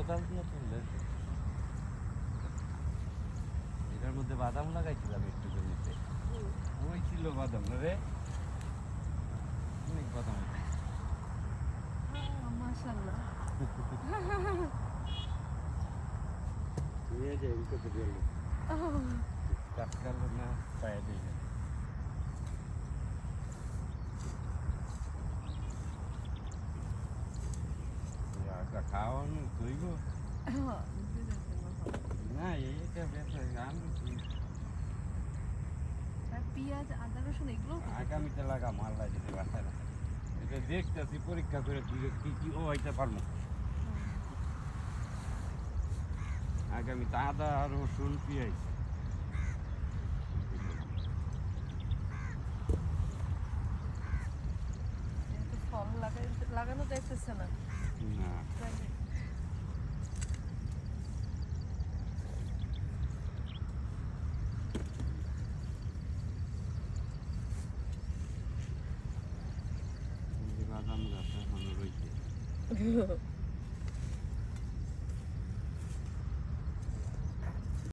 কোদাল দিয়ে তুললে এটার মধ্যে বাদাম লাগাইছিলাম একটু জমিতে ওই ছিল বাদাম রে অনেক বাদাম মাশাআল্লাহ নিয়ে যাই উল্টো তো গেল কাজ করলো না পায়ে দিয়ে গেল খাওয়ানো তৈব না এইটা বেশি পেঁয়াজ আদা রসুন এগুলো আগামীতে লাগা মাল লাগে বাসায় এটা দেখতেছি পরীক্ষা করে কি কি ও হইতে পারবো আগামীতে আদা রসুন পেঁয়াজ ফল লাগানো যাইতেছে না না বাদাম গাছ এখনো রয়েছে